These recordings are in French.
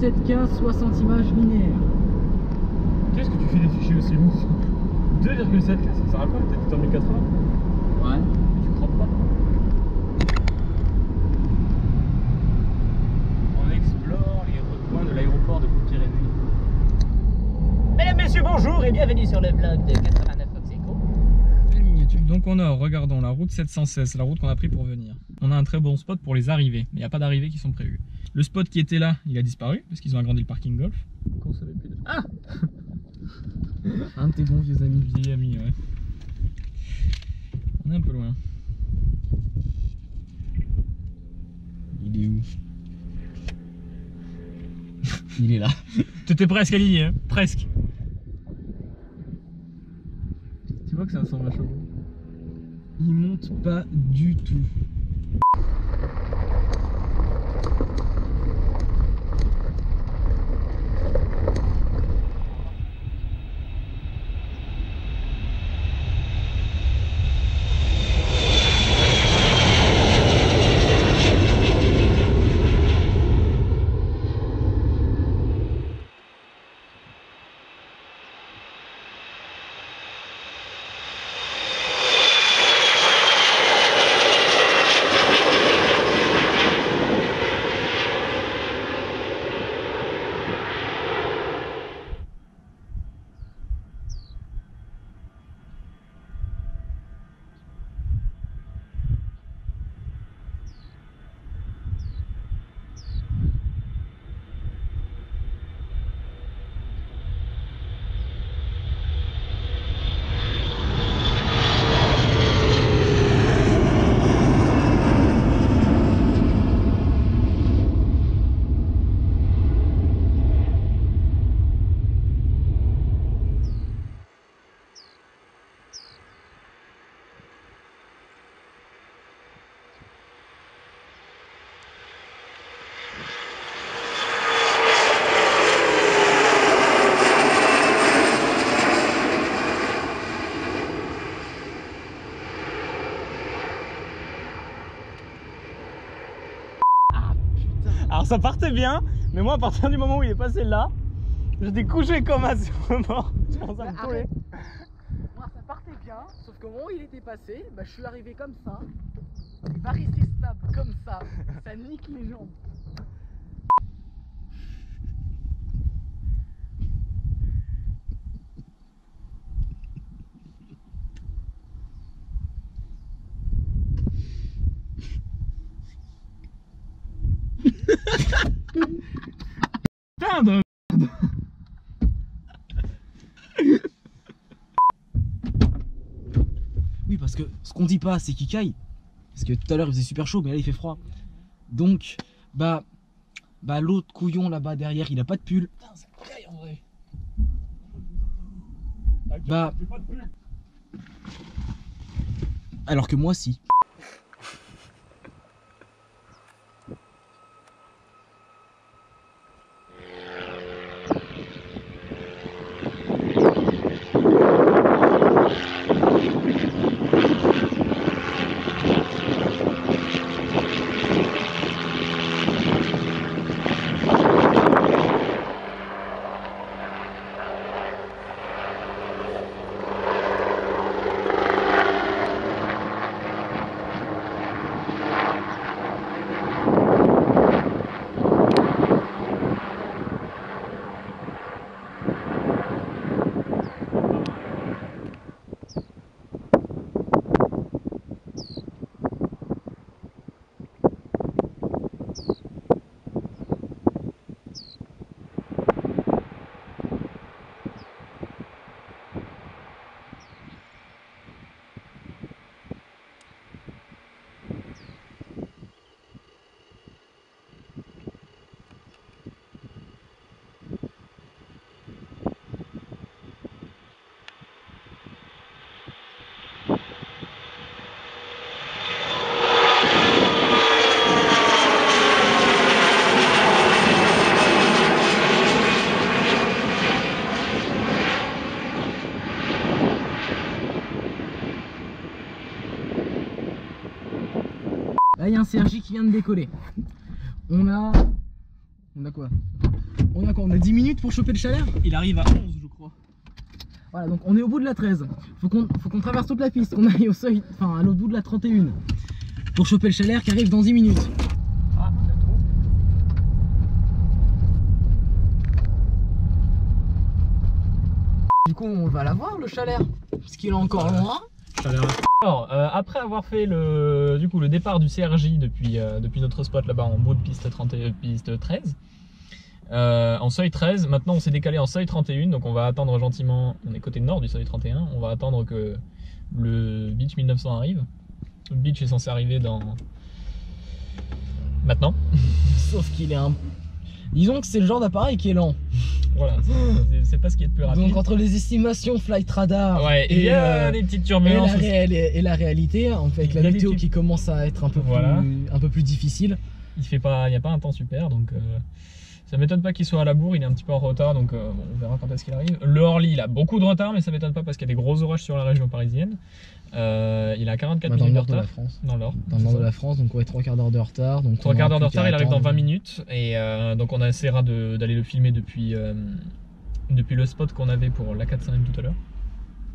17K, 60 images linéaires. Qu'est-ce que tu fais des fichiers aussi longs? 2,7K, ça sert à quoi? T'as dit en 1080? Ouais. Tu crois pas? On explore les recoins de l'aéroport de Pyrénées. Mesdames, messieurs, bonjour et bienvenue sur le blog de 89 Fox Echo. Belle miniature. Donc on a, regardons, la route 716, c'est la route qu'on a pris pour venir. On a un très bon spot pour les arrivées, mais il n'y a pas d'arrivées qui sont prévues. Le spot qui était là, il a disparu, parce qu'ils ont agrandi le parking golf. Qu'on savait plus de... Ah un de tes bons vieux amis, vieilles amis, ouais. On est un peu loin. Il est où? Il est là. T'étais presque aligné, hein? Presque. Tu vois que c'est un 120 chevaux. Il monte pas du tout. Alors ça partait bien, mais moi à partir du moment où il est passé là, j'étais couché comme un sur le bord. Je pense à me tourner. Moi ça partait bien, sauf qu'au moment où il était passé, bah, je suis arrivé comme ça. Il va rester stable comme ça. Ça nique les jambes. Putain de... Oui, parce que ce qu'on dit pas, c'est qu'il caille. Parce que tout à l'heure il faisait super chaud, mais là il fait froid. Donc, bah l'autre couillon là-bas derrière, il a pas de pull. Putain, ça caille en vrai. Bah, J'ai pas de pull. alors que moi, si. Là il y a un CRJ qui vient de décoller. On a quoi? On a quoi? On a 10 minutes pour choper le chalet? Il arrive à 11 je crois. Voilà, donc on est au bout de la 13. Faut qu'on traverse toute la piste, qu'on aille au seuil, enfin à l'autre bout de la 31. Pour choper le chalet qui arrive dans 10 minutes. Ah, il y a trop. Du coup, on va la voir le chalet. Parce qu'il est encore loin. Alors, après avoir fait le départ du CRJ depuis notre spot là-bas en bout de piste 13, en seuil 13, maintenant on s'est décalé en seuil 31, donc on va attendre gentiment, on est côté nord du seuil 31, on va attendre que le Beech 1900 arrive. Le Beech est censé arriver dans... maintenant. Sauf qu'il est un... Disons que c'est le genre d'appareil qui est lent. Voilà, c'est pas ce qui est le plus rapide. Donc entre les estimations Flight Radar ouais, il y a des petites turbulences et la réalité, avec la météo qui commence à être un peu plus difficile. Il n'y a pas un temps super, donc ça m'étonne pas qu'il soit à la bourre, il est un petit peu en retard, donc bon, on verra quand est-ce qu'il arrive. Le Orly, il a beaucoup de retard, mais ça m'étonne pas parce qu'il y a des gros orages sur la région parisienne. Il a 44 minutes de retard. Dans le nord de la France, donc ouais, 3 quarts d'heure de retard. Donc 3 quarts d'heure de retard, il arrive dans 20 minutes. Et donc on essaiera d'aller le filmer depuis le spot qu'on avait pour la 4-5 tout à l'heure.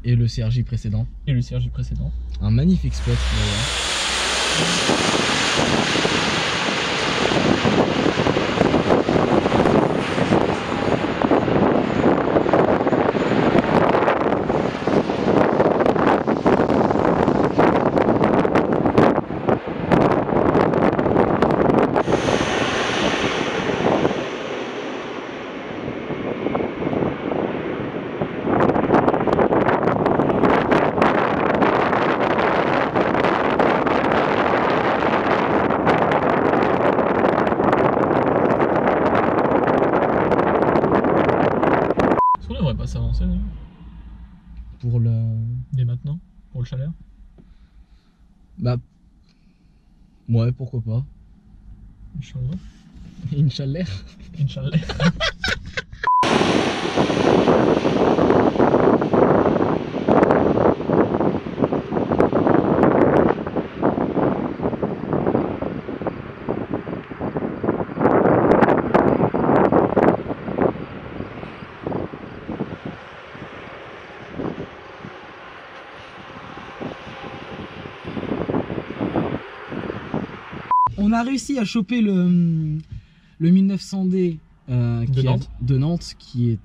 Et le CRJ précédent. Un magnifique spot d'ailleurs. S'avancer pour le... Dès maintenant, pour le chaleur. Bah... Ouais, pourquoi pas. Inch'Allah. Inch'Allah. On a réussi à choper le 1900D de Nantes qui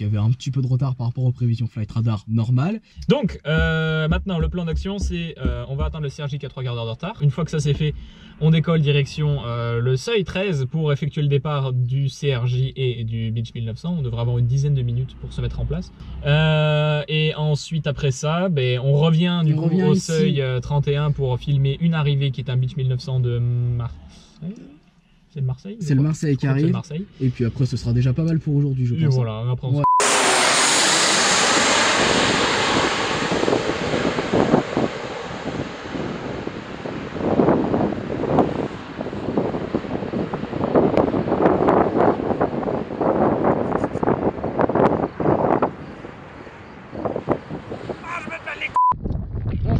avait un petit peu de retard par rapport aux prévisions Flight Radar normales. Donc maintenant le plan d'action c'est on va atteindre le CRJ qui a 3 quarts d'heure de retard. Une fois que ça c'est fait, on décolle direction le seuil 13 pour effectuer le départ du CRJ et du Beech 1900. On devrait avoir une dizaine de minutes pour se mettre en place. Et ensuite après ça, on revient du coup au seuil 31 pour filmer une arrivée qui est un Beech 1900 de Marseille. C'est le Marseille? C'est le Marseille qui arrive. Et puis après, ce sera déjà pas mal pour aujourd'hui, je pense. Et voilà, après on... Bon,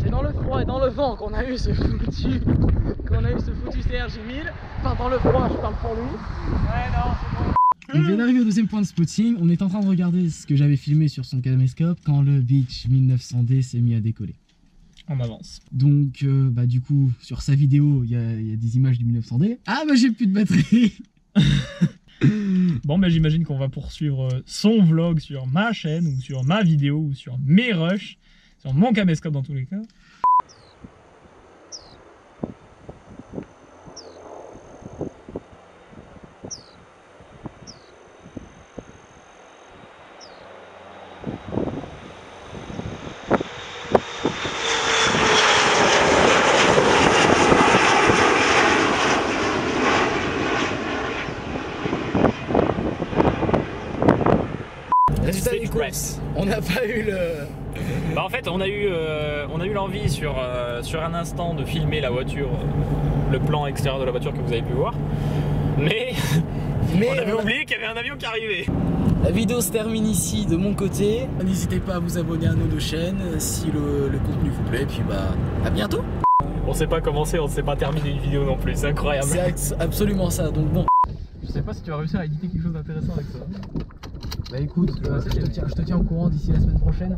c'est dans le froid et dans le vent qu'on a eu ce foutu CRJ 1000. Enfin, dans le froid, je parle pour lui. Ouais, non, c'est bon. On vient d'arriver au deuxième point de spotting. On est en train de regarder ce que j'avais filmé sur son caméscope quand le Beech 1900D s'est mis à décoller. On avance. Donc, du coup, sur sa vidéo, il y a des images du 1900D. Ah, bah j'ai plus de batterie. Bon, j'imagine qu'on va poursuivre son vlog sur ma chaîne ou sur ma vidéo ou sur mes rushs, sur mon caméscope dans tous les cas. Résultat des courses, on n'a pas eu le... En fait, on a eu l'envie sur un instant de filmer la voiture, le plan extérieur de la voiture que vous avez pu voir. Mais on avait oublié qu'il y avait un avion qui arrivait. La vidéo se termine ici de mon côté. N'hésitez pas à vous abonner à nos deux chaînes si le contenu vous plaît. Et puis à bientôt. On sait pas commencer, on sait pas terminer une vidéo non plus, c'est incroyable. C'est absolument ça, donc bon. sais pas si tu vas réussir à éditer quelque chose d'intéressant avec ça. Bah écoute, Ouais, je te tiens au courant d'ici la semaine prochaine.